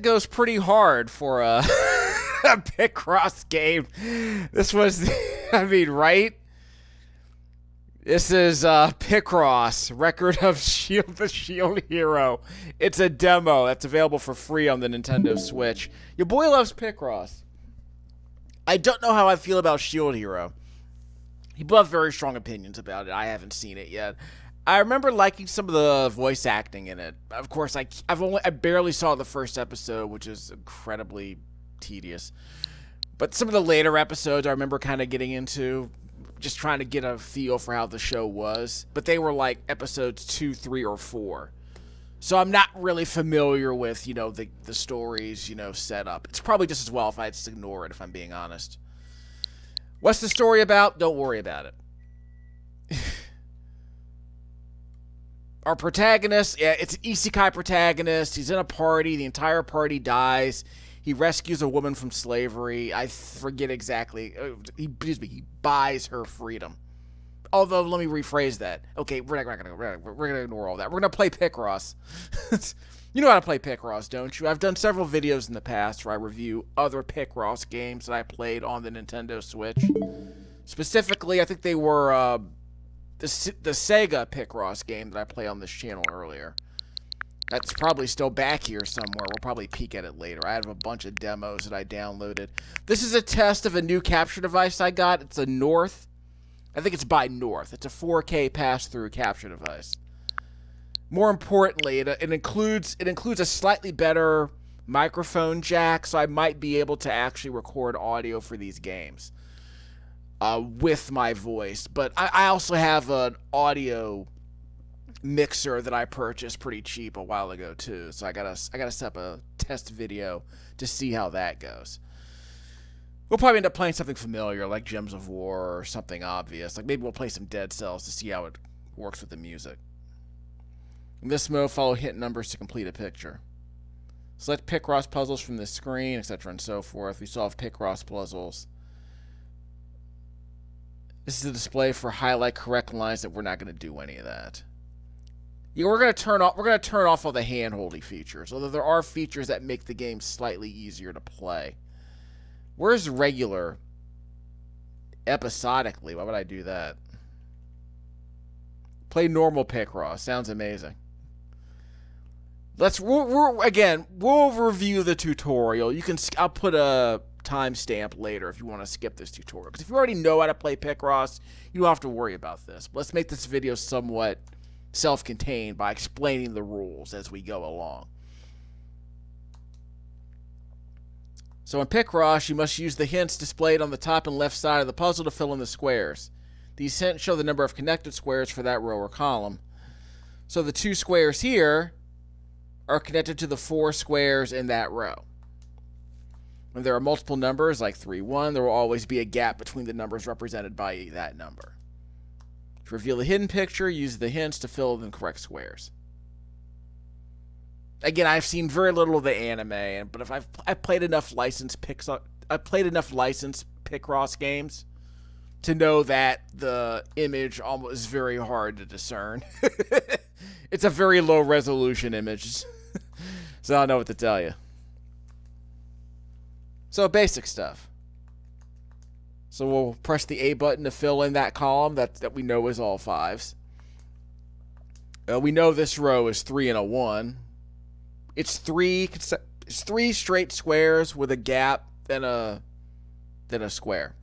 goes pretty hard for a, a Picross game. This was, I mean, right? This is Picross, Record of the Shield Hero. It's a demo that's available for free on the Nintendo Switch. Your boy loves Picross. I don't know how I feel about Shield Hero. People have very strong opinions about it. I haven't seen it yet. I remember liking some of the voice acting in it. Of course, I barely saw the first episode, which is incredibly tedious. But some of the later episodes I remember kind of getting into, just trying to get a feel for how the show was. But they were like episodes 2, 3, or 4. So I'm not really familiar with, you know, the stories, you know, set up. It's probably just as well if I just ignore it, if I'm being honest. What's the story about? Don't worry about it. Our protagonist, yeah, it's an isekai protagonist. He's in a party. The entire party dies. He rescues a woman from slavery. I forget exactly. He buys her freedom. Although, let me rephrase that. Okay, we're gonna ignore all that. We're gonna play Picross. You know how to play Picross, don't you? I've done several videos in the past where I review other Picross games that I played on the Nintendo Switch. Specifically, I think they were the Sega Picross game that I played on this channel earlier. That's probably still back here somewhere. We'll probably peek at it later. I have a bunch of demos that I downloaded. This is a test of a new capture device I got. It's a North. I think it's by North. It's a 4K pass-through capture device. More importantly, it includes a slightly better microphone jack, so I might be able to actually record audio for these games with my voice. But I also have an audio mixer that I purchased pretty cheap a while ago too. So I gotta set up a test video to see how that goes. We'll probably end up playing something familiar like Gems of War or something obvious. Like maybe we'll play some Dead Cells to see how it works with the music. In this mode, follow hint numbers to complete a picture. Select Picross puzzles from the screen, etc. and so forth. We solve Picross puzzles. This is a display for highlight correct lines that we're not going to do any of that. Yeah, we're going to turn off all the hand-holdy features, although there are features that make the game slightly easier to play. Where's regular? Episodically, why would I do that? Play normal Picross. Sounds amazing. We'll review the tutorial. I'll put a timestamp later if you want to skip this tutorial. Because if you already know how to play Picross, you don't have to worry about this. But let's make this video somewhat self-contained by explaining the rules as we go along. So in Picross, you must use the hints displayed on the top and left side of the puzzle to fill in the squares. These hints show the number of connected squares for that row or column. So the 2 squares here are connected to the 4 squares in that row. When there are multiple numbers, like 3, 1, there will always be a gap between the numbers represented by that number. To reveal the hidden picture, use the hints to fill in the correct squares. Again, I've seen very little of the anime, but if I've played enough licensed Picross games to know that the image almost is very hard to discern. It's a very low resolution image, so I don't know what to tell you. So basic stuff. So we'll press the A button to fill in that column that we know is all 5s. We know this row is 3 and a 1. It's three straight squares with a gap, then a square.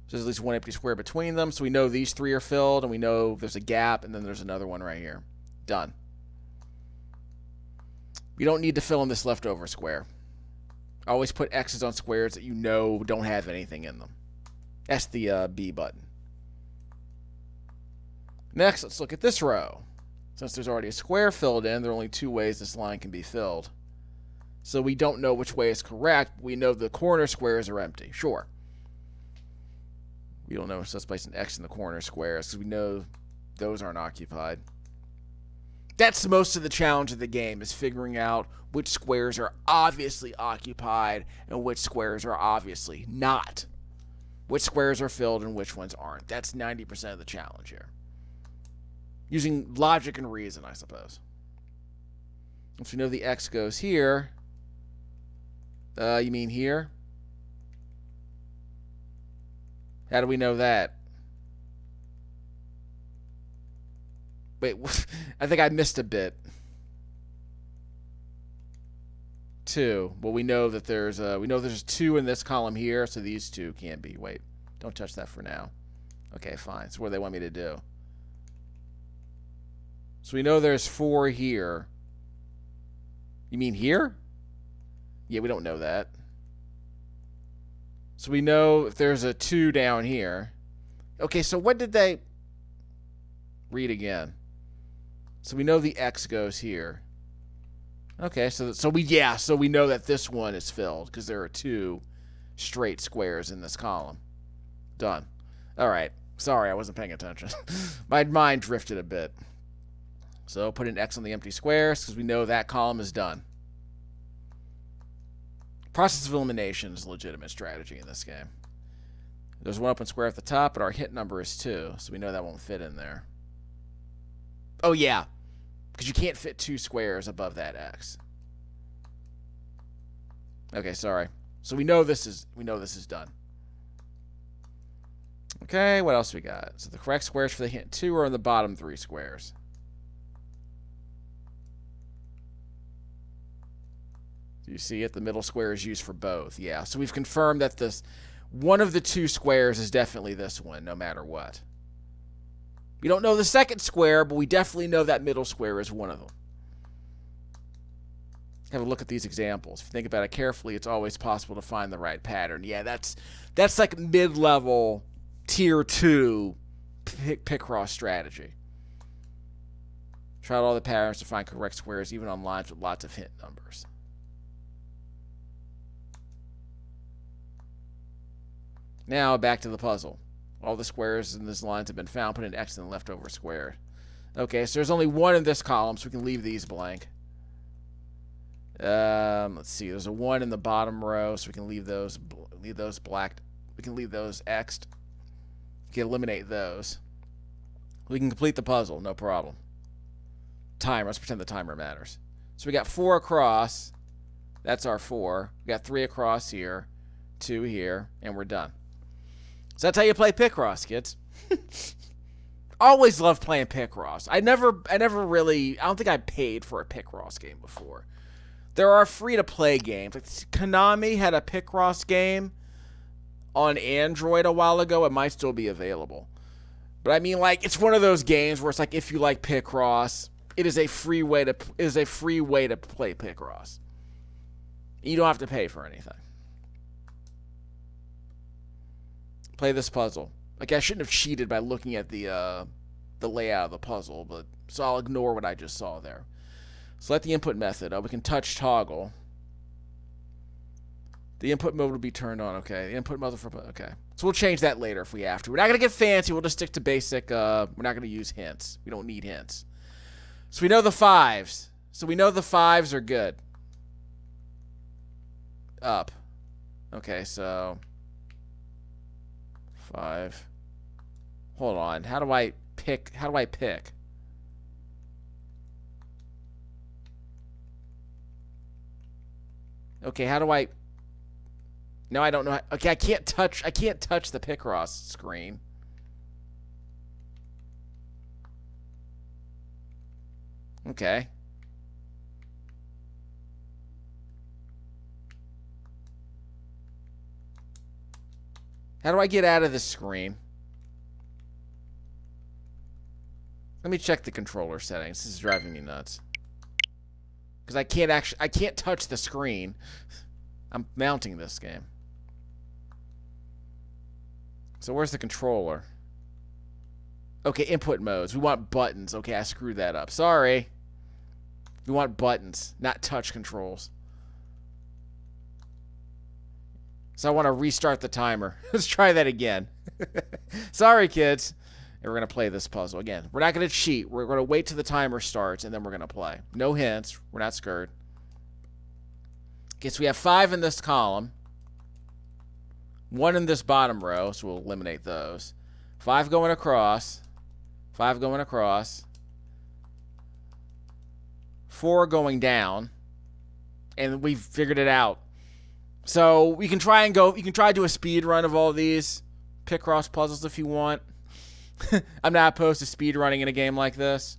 So there's at least one empty square between them, so we know these 3 are filled, and we know there's a gap, and then there's another one right here. Done. We don't need to fill in this leftover square. I always put X's on squares that you know don't have anything in them. That's the B button. Next, let's look at this row. Since there's already a square filled in, there are only 2 ways this line can be filled. So we don't know which way is correct. We know the corner squares are empty. Sure. We don't know, so let's place an X in the corner squares because we know those aren't occupied. That's most of the challenge of the game, is figuring out which squares are obviously occupied and which squares are obviously not. Which squares are filled and which ones aren't. That's 90% of the challenge here. Using logic and reason, I suppose. Once we know the X goes here, you mean here? How do we know that? Wait, I think I missed a bit. 2. Well, we know that there's there's 2 in this column here, so these 2 can't be. Wait, don't touch that for now. Okay, fine. So what do they want me to do? So we know there's 4 here. You mean here? Yeah, we don't know that. So we know if there's a 2 down here. Okay, so what did they read again? So we know the X goes here. Okay, so we know that this one is filled because there are 2 straight squares in this column. Done. All right. Sorry, I wasn't paying attention. My mind drifted a bit. So put an X on the empty squares because we know that column is done. Process of elimination is a legitimate strategy in this game. There's 1 open square at the top, but our hit number is 2, so we know that won't fit in there. Oh, yeah, because you can't fit 2 squares above that X. Okay, sorry. So we know this is done. Okay, what else we got? So the correct squares for the hint 2 are in the bottom 3 squares. Do you see it? The middle square is used for both. Yeah, so we've confirmed that this one of the 2 squares is definitely this one, no matter what. We don't know the second square, but we definitely know that middle square is one of them. Have a look at these examples. If you think about it carefully, it's always possible to find the right pattern. Yeah, that's like mid-level tier 2 Picross strategy. Try out all the patterns to find correct squares, even on lines with lots of hint numbers. Now back to the puzzle. All the squares in this lines have been found. Put an X in the leftover square. Okay, so there's only 1 in this column, so we can leave these blank. Let's see. There's a 1 in the bottom row, so we can leave those black. We can leave those X'd. We can eliminate those. We can complete the puzzle, no problem. Timer. Let's pretend the timer matters. So we got 4 across. That's our 4. We got 3 across here, 2 here, and we're done. So that's how you play Picross, kids. Always loved playing Picross. I don't think I paid for a Picross game before. There are free-to-play games. Like Konami had a Picross game on Android a while ago. It might still be available. But I mean, like, it's one of those games where it's like, if you like Picross, it is a free way to play Picross. You don't have to pay for anything. Play this puzzle. Like, I shouldn't have cheated by looking at the layout of the puzzle, but so I'll ignore what I just saw there. Select the input method. We can touch toggle. The input mode will be turned on. Okay. The input mode for okay. So we'll change that later if we have to. We're not gonna get fancy. We'll just stick to basic. We're not gonna use hints. We don't need hints. So we know the 5s. So we know the 5s are good. Up. Okay. So 5. Hold on. How do I pick? Okay, how do I? No, I don't know. Okay, I can't touch the Picross screen. Okay. How do I get out of this screen? Let me check the controller settings. This is driving me nuts. Because I can't touch the screen. I'm mounting this game. So where's the controller? Okay, input modes. We want buttons. Okay, I screwed that up. Sorry. We want buttons, not touch controls. So I want to restart the timer. Let's try that again. Sorry, kids. And we're going to play this puzzle. Again, we're not going to cheat. We're going to wait till the timer starts, and then we're going to play. No hints. We're not scared. Okay, so we have 5 in this column. 1 in this bottom row, so we'll eliminate those. 5 going across. 5 going across. 4 going down, and we've figured it out. So we can try and go. You can try to do a speed run of all these Picross puzzles if you want. I'm not opposed to speed running in a game like this.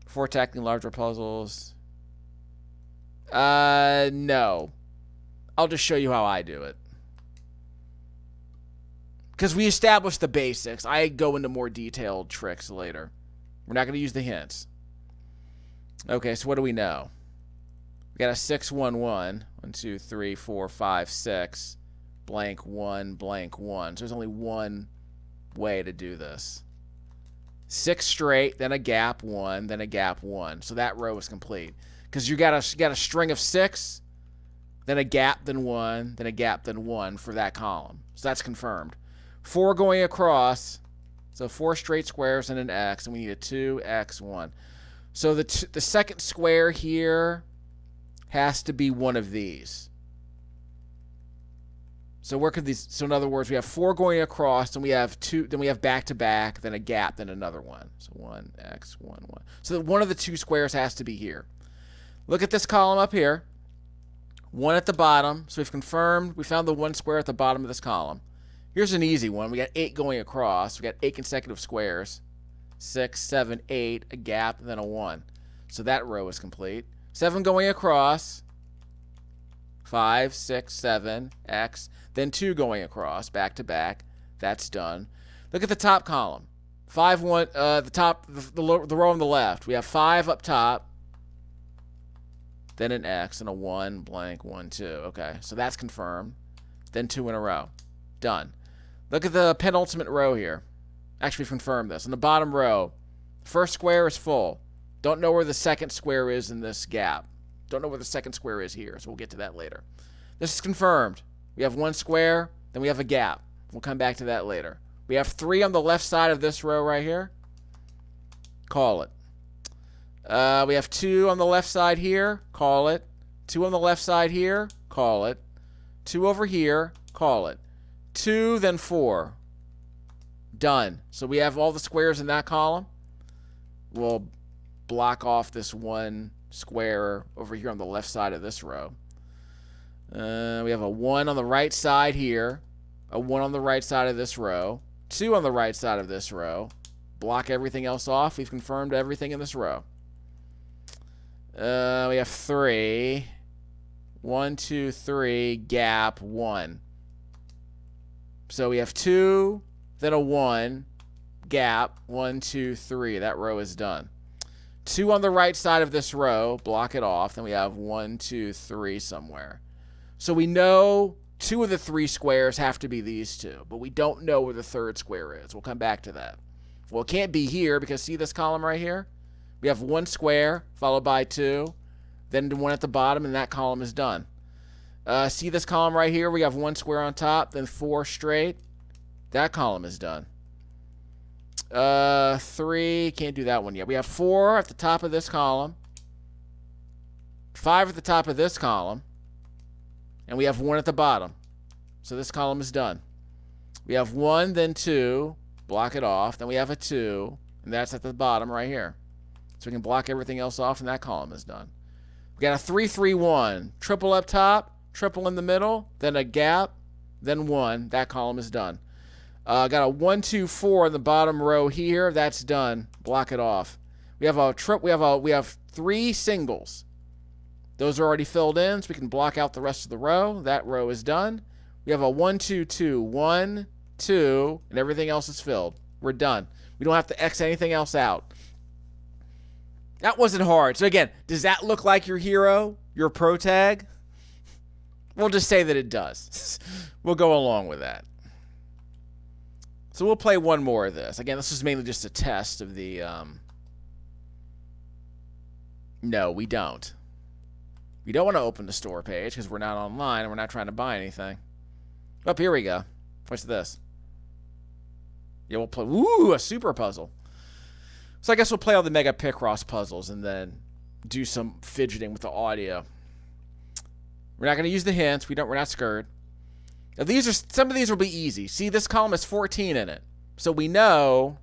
4 tackling larger puzzles. No. I'll just show you how I do it. Because we established the basics. I go into more detailed tricks later. We're not going to use the hints. Okay, so what do we know? We got a 6, 1, 1. 1, 2, 3, 4, 5, 6. Blank 1, blank 1. So there's only one way to do this. 6 straight, then a gap 1, then a gap 1. So that row is complete. Because you got a string of 6, then a gap, then 1, then a gap, then 1 for that column. So that's confirmed. 4 going across. So 4 straight squares and an X, and we need a 2, X, 1. So the second square here has to be one of these. So where could these? So in other words, we have 4 going across, and we have 2. Then we have back to back, then a gap, then another one. So 1, X, 1, 1. So one of the 2 squares has to be here. Look at this column up here. 1 at the bottom. So we've confirmed we found the 1 square at the bottom of this column. Here's an easy one. We got 8 going across. We got 8 consecutive squares. 6, 7, 8, a gap, and then a 1. So that row is complete. 7 going across. 5, 6, 7, X. Then 2 going across, back to back. That's done. Look at the top column. 5, 1, the top, the row on the left. We have 5 up top. Then an X and a 1, blank, 1, 2. Okay, so that's confirmed. Then 2 in a row. Done. Look at the penultimate row here. Actually, confirmed this. On the bottom row, first square is full. Don't know where the second square is in this gap. Don't know where the second square is here, so we'll get to that later. This is confirmed. We have 1 square, then we have a gap. We'll come back to that later. We have 3 on the left side of this row right here. Call it. We have 2 on the left side here. Call it. 2 on the left side here. Call it. 2 over here. Call it. 2, then 4. Done. So we have all the squares in that column. We'll block off this 1 square over here on the left side of this row. We have a 1 on the right side here. A 1 on the right side of this row. 2 on the right side of this row. Block everything else off. We've confirmed everything in this row. We have 3. 1, 2, 3, gap, 1. So we have 2, then a 1, gap, 1, 2, 3. That row is done. 2 on the right side of this row, block it off. Then we have 1, 2, 3 somewhere. So we know 2 of the 3 squares have to be these 2, but we don't know where the third square is. We'll come back to that. Well, it can't be here because see this column right here? We have 1 square followed by 2, then 1 at the bottom, and that column is done. See this column right here? We have 1 square on top, then 4 straight. That column is done. 3, can't do that one yet. We have 4 at the top of this column, 5 at the top of this column, and we have 1 at the bottom. So this column is done. We have 1, then 2, block it off. Then we have a 2, and that's at the bottom right here. So we can block everything else off, and that column is done. We got a 3, 3, 1. Triple up top, triple in the middle, then a gap, then 1. That column is done. Got a 1, 2, 4 in the bottom row here. That's done. Block it off. We have a we have 3 singles. Those are already filled in, so we can block out the rest of the row. That row is done. We have a 1, 2, 2, 1, 2, and everything else is filled. We're done. We don't have to X anything else out. That wasn't hard. So again, does that look like your hero, your protag? We'll just say that it does. We'll go along with that. So we'll play one more of this. Again, this is mainly just a test of the... No, we don't. We don't want to open the store page because we're not online and we're not trying to buy anything. Oh, here we go. What's this? Yeah, we'll play... Ooh, a super puzzle. So I guess we'll play all the Mega Picross puzzles and then do some fidgeting with the audio. We're not going to use the hints. We're not scared. Now some of these will be easy. See, this column has 14 in it. So we know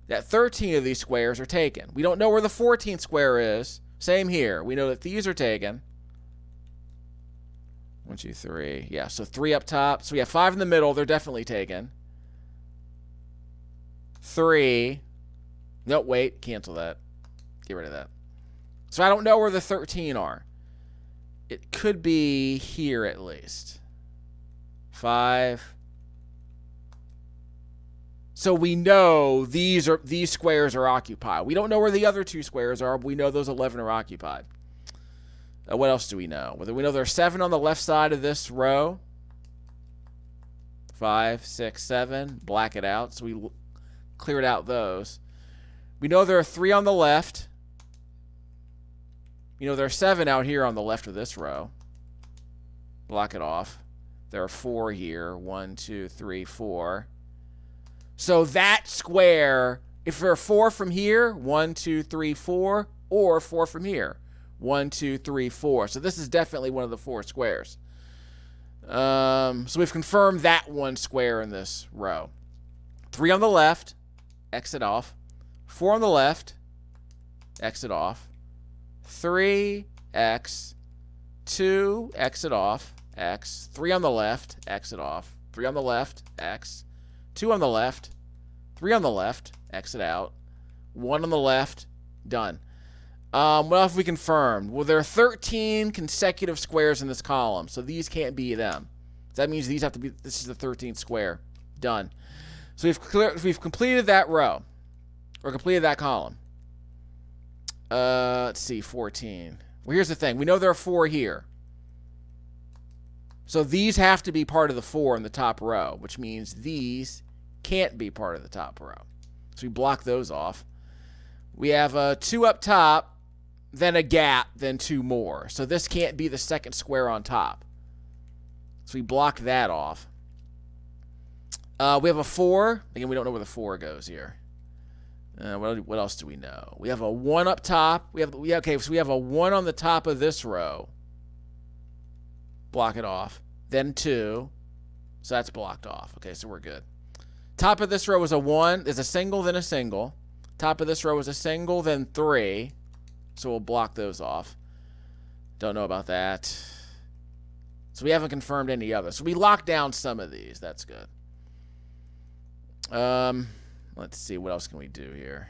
that 13 of these squares are taken. We don't know where the 14th square is. Same here. We know that these are taken. 1, 2, 3. Yeah, so 3 up top. So we have 5 in the middle. They're definitely taken. 3. No, wait. Cancel that. Get rid of that. So I don't know where the 13 are. It could be here at least. 5. So we know these squares are occupied. We don't know where the other 2 squares are, but we know those 11 are occupied. What else do we know? We know there are 7 on the left side of this row. 5, 6, 7. Black it out. So we cleared out those. We know there are 3 on the left. You know, there are 7 out here on the left of this row. Block it off. There are 4 here. 1, 2, 3, 4. So that square, if there are 4 from here, 1, 2, 3, 4, or 4 from here, 1, 2, 3, 4. So this is definitely one of the 4 squares. So we've confirmed that one square in this row. 3 on the left, exit off. 4 on the left, exit off. 3, X. 2, exit off, X. 3 on the left, exit off. 3 on the left, X. 2 on the left, 3 on the left, exit out. 1 on the left, done. What else have we confirmed? Well, there are 13 consecutive squares in this column, so these can't be them. So that means these have to be, this is the 13th square. Done. So we've completed that row, or completed that column. Let's see, 14. Well, here's the thing. We know there are 4 here. So these have to be part of the 4 in the top row, which means these can't be part of the top row. So we block those off. We have 2 up top, then a gap, then 2 more. So this can't be the second square on top. So we blocked that off. We have a 4. Again, we don't know where the 4 goes here. What else do we know? We have a 1 up top. Okay, so we have a 1 on the top of this row. Block it off. Then 2. So that's blocked off. Okay, so we're good. Top of this row is a 1. There's a single, then a single. Top of this row is a single, then 3. So we'll block those off. Don't know about that. So we haven't confirmed any others. So we locked down some of these. That's good. Let's see. What else can we do here?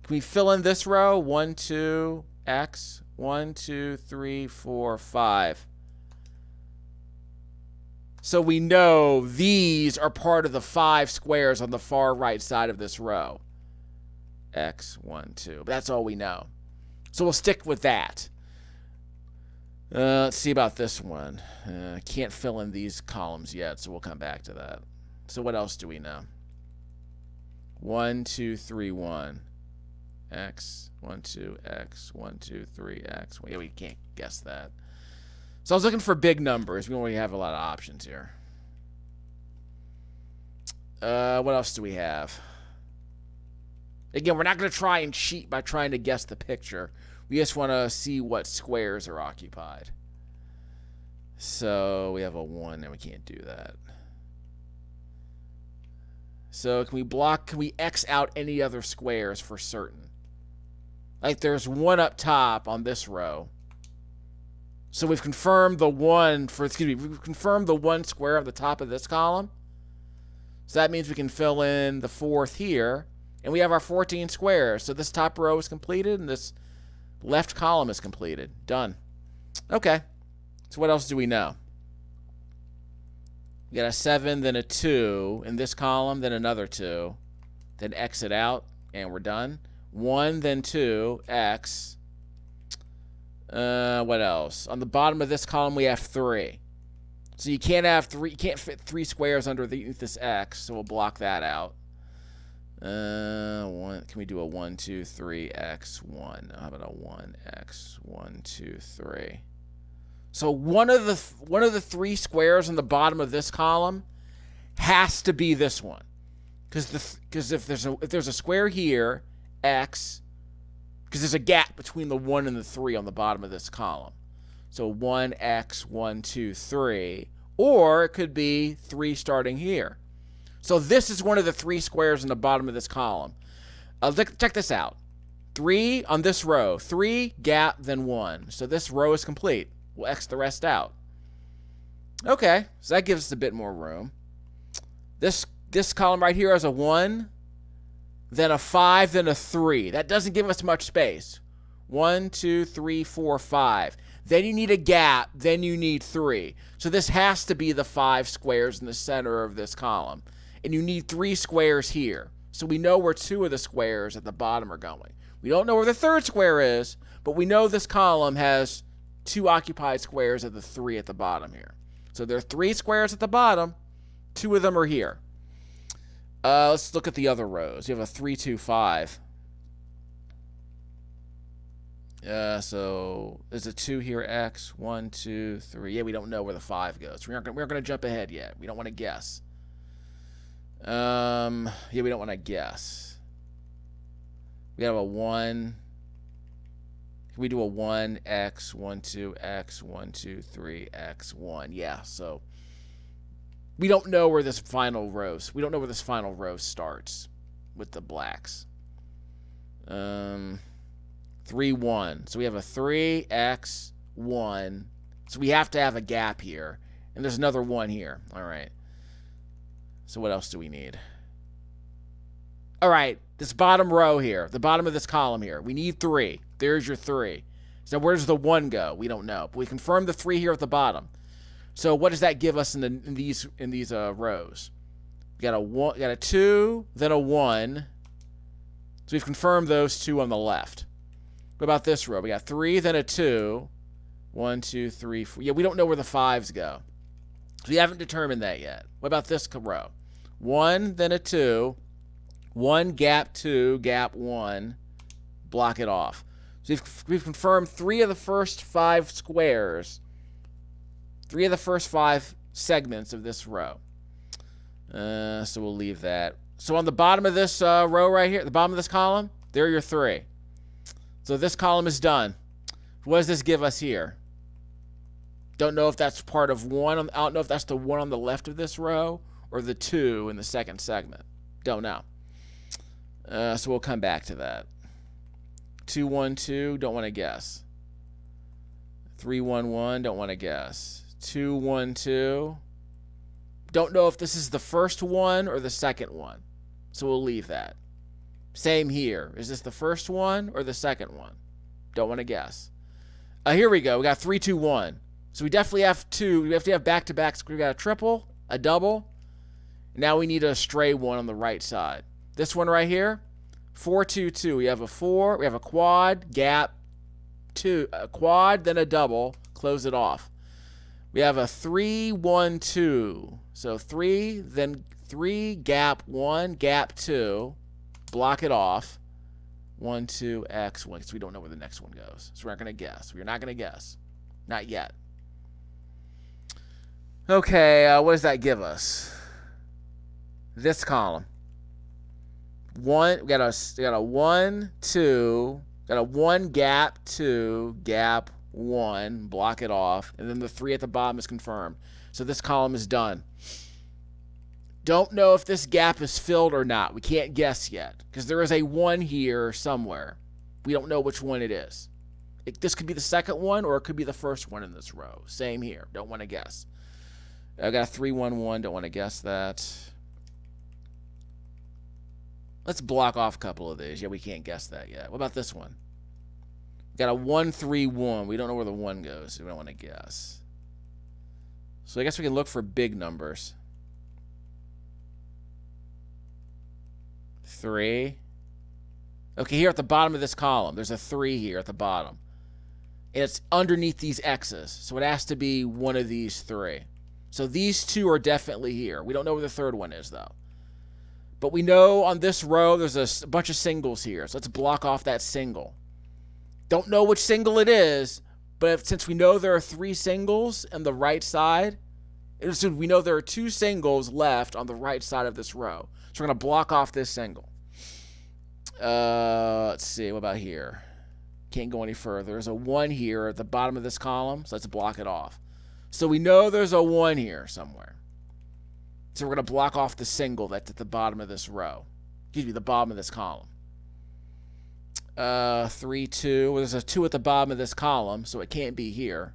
Can we fill in this row? 1, 2, X. 1, 2, 3, 4, 5. So we know these are part of the 5 squares on the far right side of this row. X, 1, 2. But that's all we know. So we'll stick with that. Let's see about this one. Can't fill in these columns yet, so we'll come back to that. So what else do we know? 1, 2, 3, 1. X, 1, 2, X, 1, 2, 3, X. Yeah, we can't guess that. So I was looking for big numbers. We don't really have a lot of options here. What else do we have? Again, we're not going to try and cheat by trying to guess the picture. We just want to see what squares are occupied. So we have a 1, and we can't do that. So can we X out any other squares for certain? Like there's 1 up top on this row. So we've confirmed the 1 we've confirmed the 1 square on the top of this column. So that means we can fill in the 4th here. And we have our 14 squares. So this top row is completed and this left column is completed. Done. Okay. So what else do we know? We got a 7, then a 2 in this column, then another 2. Then exit out, and we're done. 1, then 2, X. What else? On the bottom of this column, we have 3. So you can't have 3. You can't fit 3 squares underneath this X. So we'll block that out. 1. Can we do a 1, 2, 3, X, 1? How about a 1, X, 1, 2, 3? So one of the 3 squares on the bottom of this column has to be this one, because if there's a square here, X, because there's a gap between the 1 and the 3 on the bottom of this column. So 1, X, 1, 2, 3, or it could be 3 starting here. So this is one of the 3 squares in the bottom of this column. Check this out. 3 on this row. 3, gap, then 1. So this row is complete. We'll X the rest out. Okay, so that gives us a bit more room. This column right here has a 1, then a 5, then a 3. That doesn't give us much space. 1, 2, 3, 4, 5. Then you need a gap, then you need 3. So this has to be the 5 squares in the center of this column. And you need 3 squares here. So we know where 2 of the squares at the bottom are going. We don't know where the 3rd square is, but we know this column has 2 occupied squares of the 3 at the bottom here. So there are 3 squares at the bottom. 2 of them are here. Let's look at the other rows. You have a 3, 2, 5. So there's a 2 here, X, 1, 2, 3. Yeah, we don't know where the 5 goes. We aren't going to jump ahead yet. We don't want to guess. Yeah, we don't want to guess. We have a 1. Can we do a 1, X, 1, 2, X, 1, 2, 3, X, 1? Yeah, so we don't know where this final row. We don't know where this final row starts with the blacks. 3, 1. So we have a 3, X, 1. So we have to have a gap here. And there's another 1 here. All right. So what else do we need? All right. This bottom row here. The bottom of this column here. We need 3. There's your 3. So where does the 1 go? We don't know. But we confirmed the 3 here at the bottom. So what does that give us in these rows? We got a 2, then a 1. So we've confirmed those 2 on the left. What about this row? We got 3, then a 2. 1, 2, 3, 4. Yeah, we don't know where the 5s go. So we haven't determined that yet. What about this row? 1, then a 2. 1, gap 2, gap 1. Block it off. So we've confirmed 3 of the first 5 squares. 3 of the first 5 segments of this row. So we'll leave that. So on the bottom of this row right here, the bottom of this column, there are your 3. So this column is done. What does this give us here? Don't know if that's part of 1. I don't know if that's the 1 on the left of this row or the 2 in the second segment. Don't know. So we'll come back to that. 2, 1, 2, don't want to guess. 3, 1, 1, don't want to guess. 2, 1, 2. Don't know if this is the first one or the second one. So we'll leave that. Same here. Is this the first one or the second one? Don't want to guess. Here we go. We got 3, 2, 1. So we definitely have 2. We have to have back-to-backs. We got a triple, a double. Now we need a stray 1 on the right side. This one right here, 4, 2, 2. We have a 4. We have a quad, gap, 2. A quad, then a double. Close it off. We have a 3, 1, 2. So 3, then 3, gap 1, gap 2. Block it off. 1, 2, X, 1. So we don't know where the next one goes. So we're not going to guess. We're not going to guess. Not yet. Okay, what does that give us? This column. 1, we got a 1, 2, got a 1, gap 2, gap 1, block it off, and then the 3 at the bottom is confirmed. So this column is done. Don't know if this gap is filled or not. We can't guess yet because there is a 1 here somewhere. We don't know which one it is. This could be the second one or it could be the first one in this row. Same here. Don't want to guess. I got a 3, 1, 1. Don't want to guess that. Let's block off a couple of these. Yeah, we can't guess that yet. What about this one? We got a 1, 3, 1. We don't know where the 1 goes, so we don't want to guess. So I guess we can look for big numbers. 3. Okay, here at the bottom of this column, there's a 3 here at the bottom. And it's underneath these X's, so it has to be one of these 3. So these 2 are definitely here. We don't know where the third one is, though. But we know on this row there's a bunch of singles here, so let's block off that single. Don't know which single it is, but since we know there are 3 singles on the right side, so we know there are 2 singles left on the right side of this row. So we're going to block off this single. Let's see, what about here? Can't go any further. There's a 1 here at the bottom of this column, so let's block it off. So we know there's a 1 here somewhere. So we're going to block off the single that's at the bottom of this row. Excuse me, the bottom of this column. 3, 2. Well, there's a 2 at the bottom of this column, so it can't be here.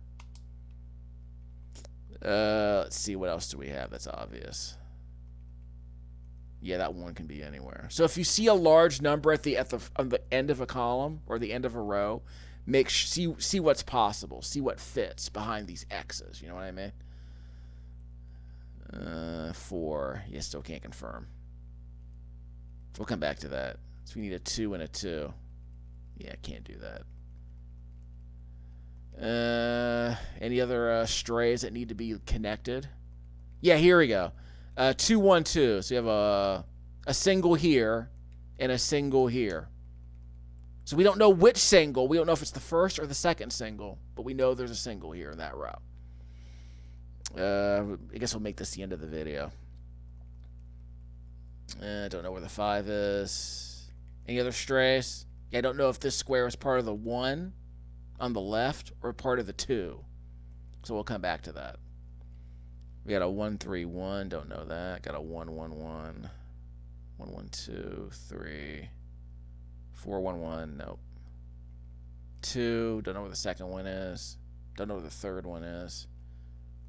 Let's see, what else do we have that's obvious? Yeah, that 1 can be anywhere. So if you see a large number on the end of a column or the end of a row, see what's possible. See what fits behind these X's. You know what I mean? 4. You still can't confirm. We'll come back to that. So we need a 2 and a 2. Yeah, can't do that. Any other strays that need to be connected? Yeah, here we go. 2, 1, 2. So you have a single here and a single here. So we don't know which single. We don't know if it's the first or the second single, but we know there's a single here in that row. I guess we'll make this the end of the video. I don't know where the 5 is. Any other strays? Yeah, I don't know if this square is part of the 1 on the left or part of the 2. So we'll come back to that. We got a 1, 3, 1. Don't know that. Got a 1, 1, 1. 1, 1, 2, 3. 4, 1, 1. Nope. 2. Don't know where the second one is. Don't know where the third one is.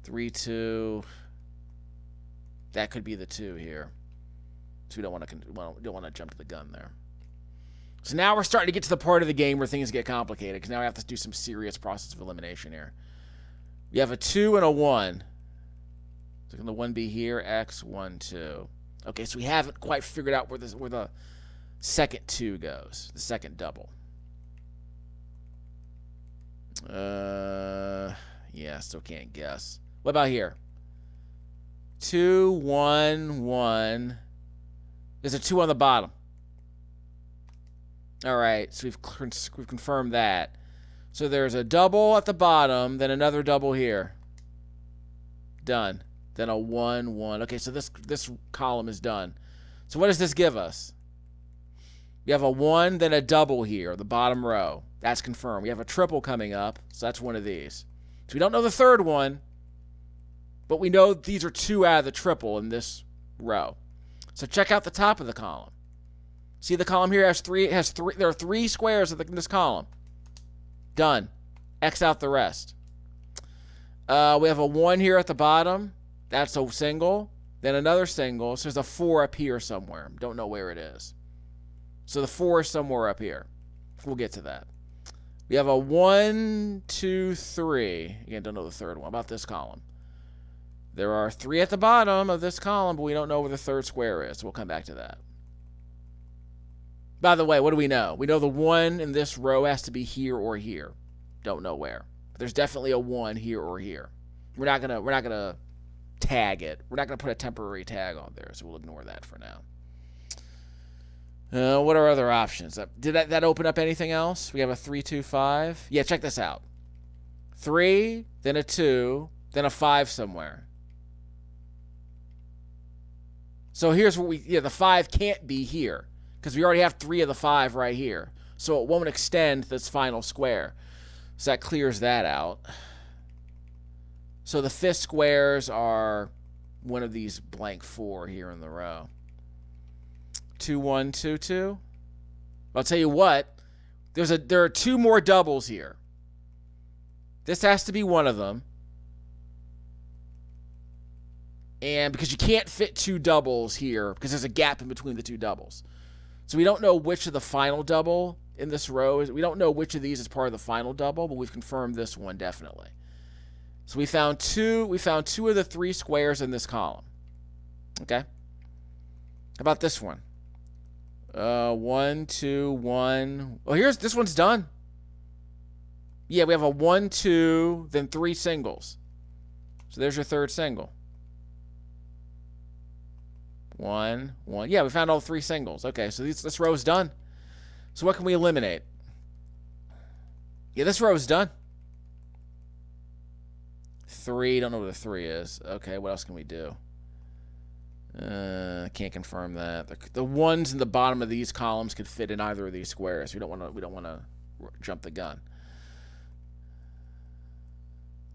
3, 2. That could be the 2 here. So we don't want to jump to the gun there. So now we're starting to get to the part of the game where things get complicated, because now I have to do some serious process of elimination here. We have a 2 and a 1. So can the 1 be here? X, 1, 2. Okay, so we haven't quite figured out where the second 2 goes. The second double. Yeah, still can't guess. What about here? 2, 1, 1. There's a 2 on the bottom. All right, so we've confirmed that. So there's a double at the bottom, then another double here. Done. Then a 1, 1. Okay, so this column is done. So what does this give us? We have a 1, then a double here, the bottom row. That's confirmed. We have a triple coming up, so that's one of these. So we don't know the third one, but we know these are 2 out of the triple in this row. So check out the top of the column. See, the column here has 3. It has 3. There are 3 squares in this column. Done. X out the rest. We have a 1 here at the bottom. That's a single. Then another single. So there's a 4 up here somewhere. Don't know where it is. So the 4 is somewhere up here. We'll get to that. We have a 1, 2, 3. Again, don't know the third one. How about this column? There are 3 at the bottom of this column, but we don't know where the third square is. So we'll come back to that. By the way, what do we know? We know the 1 in this row has to be here or here. Don't know where. But there's definitely a 1 here or here. We're not gonna tag it. We're not gonna put a temporary tag on there, so we'll ignore that for now. What are other options? Did that open up anything else? We have a 3, 2, 5. Yeah, check this out. 3, then a 2, then a 5 somewhere. So here's what the 5 can't be here, because we already have 3 of the 5 right here. So it won't extend this final square. So that clears that out. So the 5th squares are one of these blank 4 here in the row. 2, 1, 2, 2. I'll tell you what. There are 2 more doubles here. This has to be one of them. And because you can't fit 2 doubles here, because there's a gap in between the 2 doubles. So we don't know which of the final double in this row is. We don't know which of these is part of the final double, but we've confirmed this one definitely. So we found 2 of the 3 squares in this column. Okay. How about this one? 1, 2, 1. Oh, this one's done. Yeah, we have a 1, 2, then 3 singles. So there's your third single. 1, 1. Yeah, we found all 3 singles. Okay, so this row is done. So what can we eliminate? Yeah, this row is done. 3. Don't know what the 3 is. Okay, what else can we do? Can't confirm that. The 1s in the bottom of these columns could fit in either of these squares. We don't want to jump the gun.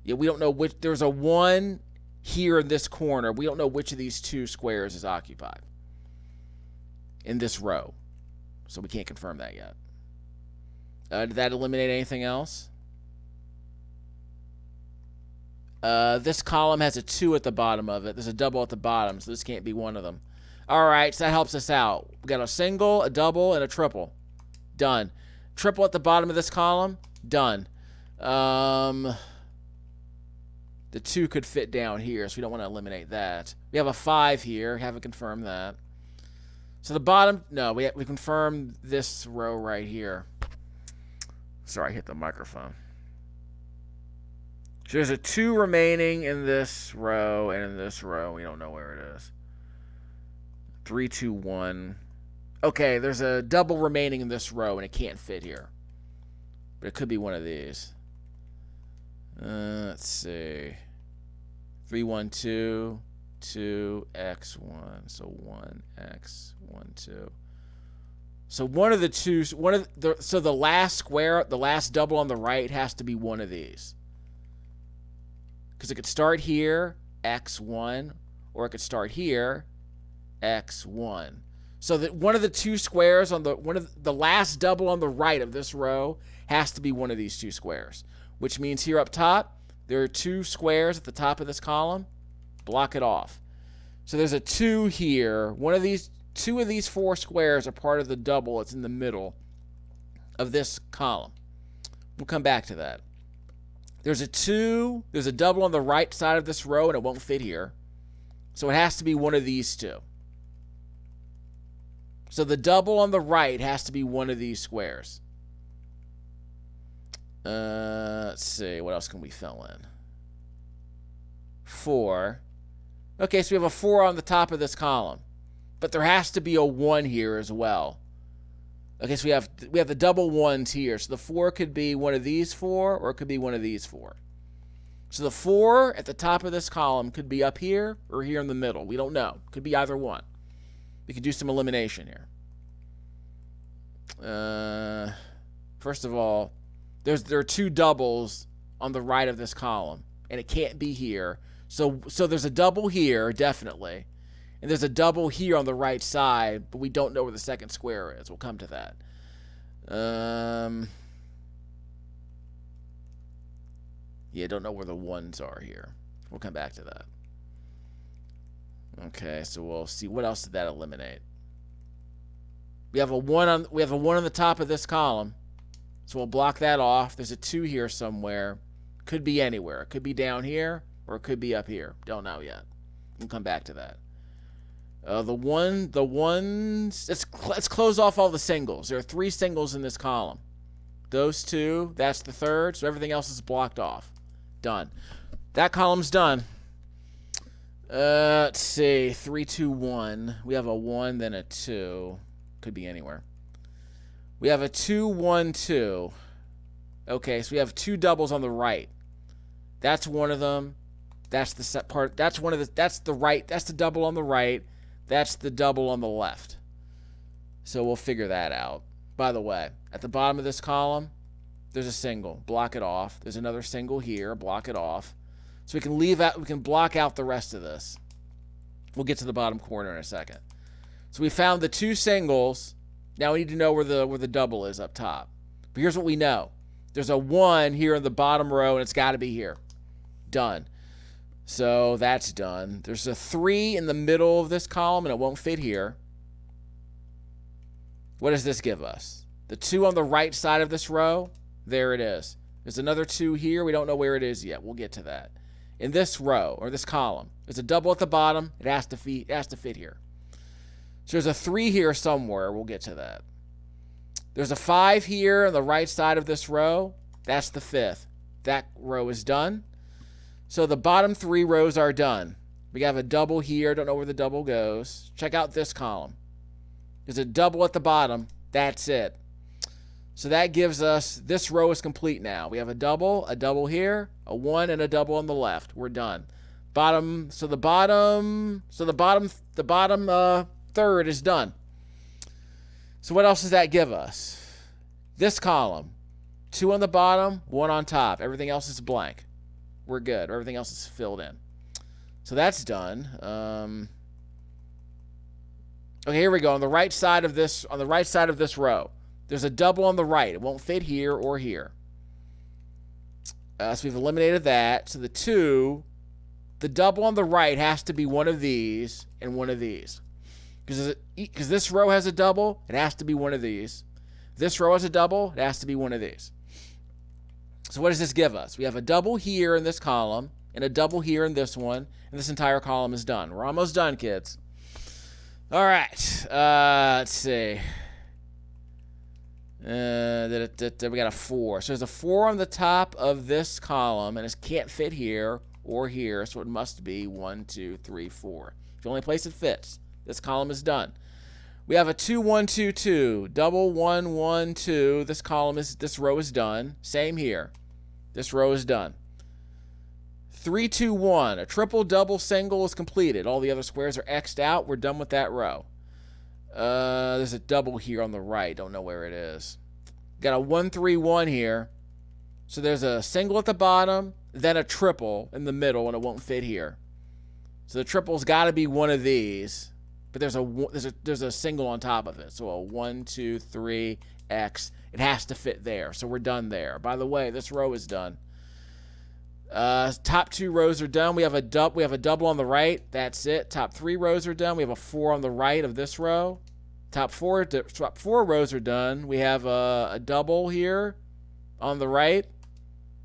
Yeah, we don't know which. There's a 1 here in this corner. We don't know which of these two squares is occupied in this row. So we can't confirm that yet. Did that eliminate anything else? This column has a 2 at the bottom of it. There's a double at the bottom, so this can't be one of them. All right, so that helps us out. We got a single, a double, and a triple. Done. Triple at the bottom of this column. Done. The 2 could fit down here, so we don't want to eliminate that. We have a 5 here. Haven't confirmed that. So the bottom, no, we confirmed this row right here. Sorry, I hit the microphone. So there's a 2 remaining in this row and in this row. We don't know where it is. 3, 2, 1. Okay, there's a double remaining in this row, and it can't fit here. But it could be one of these. Let's see. 3, 1, 2, 2, X, 1. So 1, X, 1, 2. So one of the two, so the last square, the last double on the right has to be one of these. Because it could start here, X1, or it could start here, X1. So that one of the two squares on the last double on the right of this row has to be one of these two squares, which means here up top there are 2 squares at the top of this column. Block it off. So there's a 2 here. Two of these 4 squares are part of the double that's in the middle of this column. We'll come back to that. There's a 2, there's a double on the right side of this row, and it won't fit here. So it has to be one of these 2. So the double on the right has to be one of these squares. Let's see, what else can we fill in? 4. Okay, so we have a 4 on the top of this column. But there has to be a 1 here as well. Okay, so we have the double 1s here. So the 4 could be one of these 4, or it could be one of these 4. So the 4 at the top of this column could be up here or here in the middle. We don't know. Could be either one. We could do some elimination here. First of all, there are 2 doubles on the right of this column, and it can't be here. So there's a double here, definitely. And there's a double here on the right side, but we don't know where the second square is. We'll come to that. Yeah, don't know where the 1s are here. We'll come back to that. Okay, so we'll see what else did that eliminate. We have a 1 on the top of this column. So we'll block that off. There's a 2 here somewhere. Could be anywhere. It could be down here or it could be up here. Don't know yet. We'll come back to that. The ones, let's close off all the singles. There are 3 singles in this column. Those 2, that's the third, so everything else is blocked off. Done. That column's done. Let's see, 3, 2, 1. We have a 1, then a 2. Could be anywhere. We have a 2, 1, 2. Okay, so we have 2 doubles on the right. That's one of them. That's the set part. That's one of the. That's the right. That's the double on the right. That's the double on the left. So we'll figure that out. By the way, at the bottom of this column, there's a single. Block it off. There's another single here. Block it off. So we can block out the rest of this. We'll get to the bottom corner in a second. So we found the 2 singles. Now we need to know where the double is up top. But here's what we know. There's a 1 here in the bottom row, and it's got to be here. Done. So that's done. There's a 3 in the middle of this column, and it won't fit here. What does this give us? The 2 on the right side of this row, there it is. There's another 2 here. We don't know where it is yet. We'll get to that. In this row, or this column, there's a double at the bottom. It has to fit here. So there's a 3 here somewhere. We'll get to that. There's a 5 here on the right side of this row. That's the 5th. That row is done. So the bottom 3 rows are done. We have a double here. Don't know where the double goes. Check out this column. There's a double at the bottom. That's it. So that gives us, this row is complete now. We have a double here, a 1, and a double on the left. We're done. The bottom third is done. So what else does that give us? This column, 2 on the bottom, 1 on top. Everything else is blank. We're good. Everything else is filled in. So that's done. Okay, here we go. On the right side of this row, there's a double on the right. It won't fit here or here. So we've eliminated that. So the double on the right has to be one of these and one of these. Because this row has a double, it has to be one of these. This row has a double, it has to be one of these. So what does this give us? We have a double here in this column, and a double here in this one, and this entire column is done. We're almost done, kids. All right, let's see. We got a 4. So there's a 4 on the top of this column, and it can't fit here or here, so it must be 1, 2, 3, 4. It's the only place it fits. This column is done. We have a 2, 1, 2, 2. Double 1, 1, 2. This row is done. Same here. This row is done. 3, 2, 1. A triple, double, single is completed. All the other squares are X'd out. We're done with that row. There's a double here on the right. Don't know where it is. Got a 1, 3, 1 here. So there's a single at the bottom, then a triple in the middle, and it won't fit here. So the triple's got to be one of these. But there's a single on top of it. So a 1, 2, 3, X. It has to fit there. So we're done there. By the way, this row is done. Top 2 rows are done. We have a double on the right. That's it. Top 3 rows are done. We have a 4 on the right of this row. Top 4 rows are done. We have a double here on the right.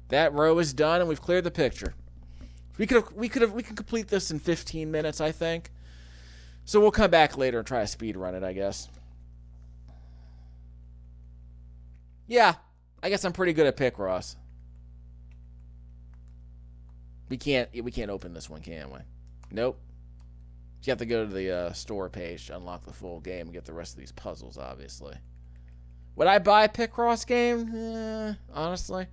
That row is done, and we've cleared the picture. We can complete this in 15 minutes, I think. So we'll come back later and try to speed run it, I guess. Yeah, I guess I'm pretty good at Picross. We can't open this one, can we? Nope. You have to go to the store page to unlock the full game and get the rest of these puzzles, obviously. Would I buy a Picross game? Honestly.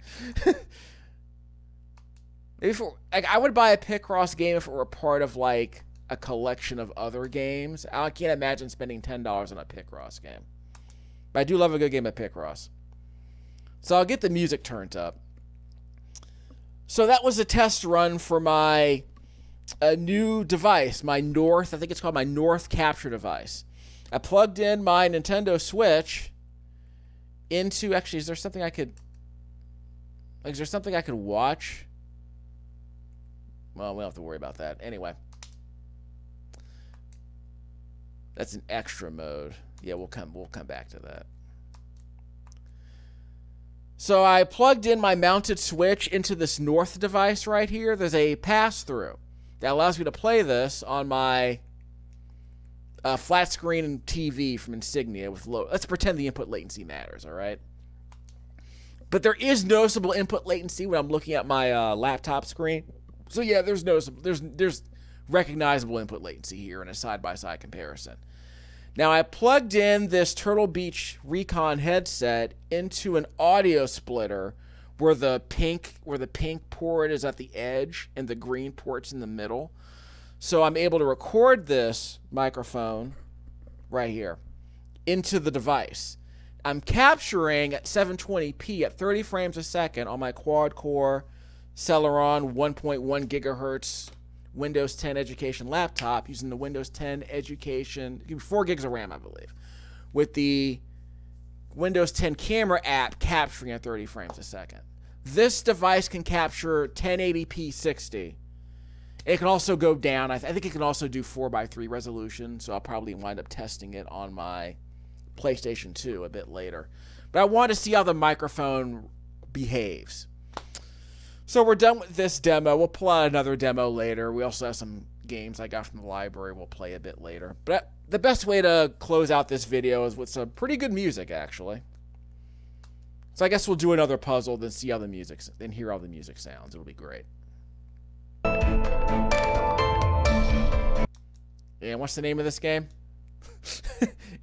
Maybe I would buy a Picross game if it were part of, like, a collection of other games. I can't imagine spending $10 on a Picross game. But I do love a good game of Picross. So I'll get the music turned up. So that was a test run for my new device, my North, I think it's called my North capture device. I plugged in my Nintendo Switch into, actually, is there something I could watch? Well, we don't have to worry about that. Anyway. That's an extra mode. Yeah, we'll come back to that. So I plugged in my mounted Switch into this North device right here. There's a pass-through that allows me to play this on my flat screen TV from Insignia with low. Let's pretend the input latency matters, all right? But there is noticeable input latency when I'm looking at my laptop screen. So yeah, there's recognizable input latency here in a side-by-side comparison. Now I plugged in this Turtle Beach Recon headset into an audio splitter where the pink port is at the edge and the green port's in the middle. So I'm able to record this microphone right here into the device. I'm capturing at 720p at 30 frames a second on my quad-core Celeron 1.1 gigahertz Windows 10 Education laptop using the Windows 10 Education, 4 gigs of RAM, I believe, with the Windows 10 camera app capturing at 30 frames a second. This device can capture 1080p 60. It can also go down. I think it can also do 4:3 resolution, so I'll probably wind up testing it on my PlayStation 2 a bit later. But I want to see how the microphone behaves. So we're done with this demo. We'll pull out another demo later. We also have some games I got from the library we'll play a bit later. But the best way to close out this video is with some pretty good music, actually. So I guess we'll do another puzzle, then hear how the music sounds. It'll be great. And what's the name of this game?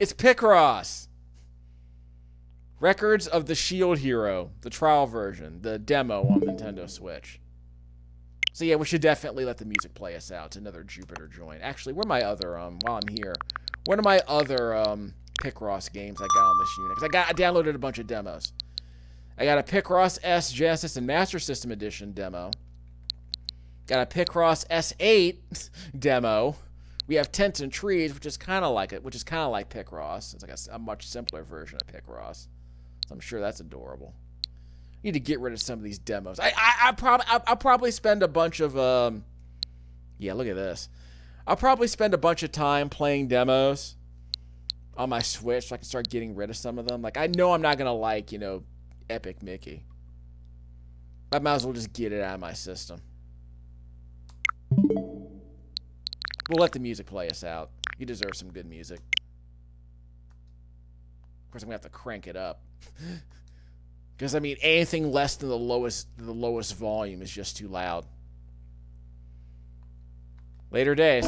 It's Picross. Records of the Shield Hero, the trial version, the demo on Nintendo Switch. So yeah, we should definitely let the music play us out. It's another Jupiter joint. Actually, where are my other, while I'm here, what are my other Picross games I got on this unit? Because I downloaded a bunch of demos. I got a Picross S Genesis and Master System Edition demo. Got a Picross S8 demo. We have Tents and Trees, which is kind of like it, which is kind of like Picross. It's like a much simpler version of Picross. So I'm sure that's adorable. Need to get rid of some of these demos. I'll probably spend a bunch of yeah, look at this. I'll probably spend a bunch of time playing demos on my Switch so I can start getting rid of some of them. Like, I know I'm not gonna like, you know, Epic Mickey. I might as well just get it out of my system. We'll let the music play us out. You deserve some good music. Of course, I'm gonna have to crank it up. Because, I mean, anything less than the lowest volume is just too loud. Later days.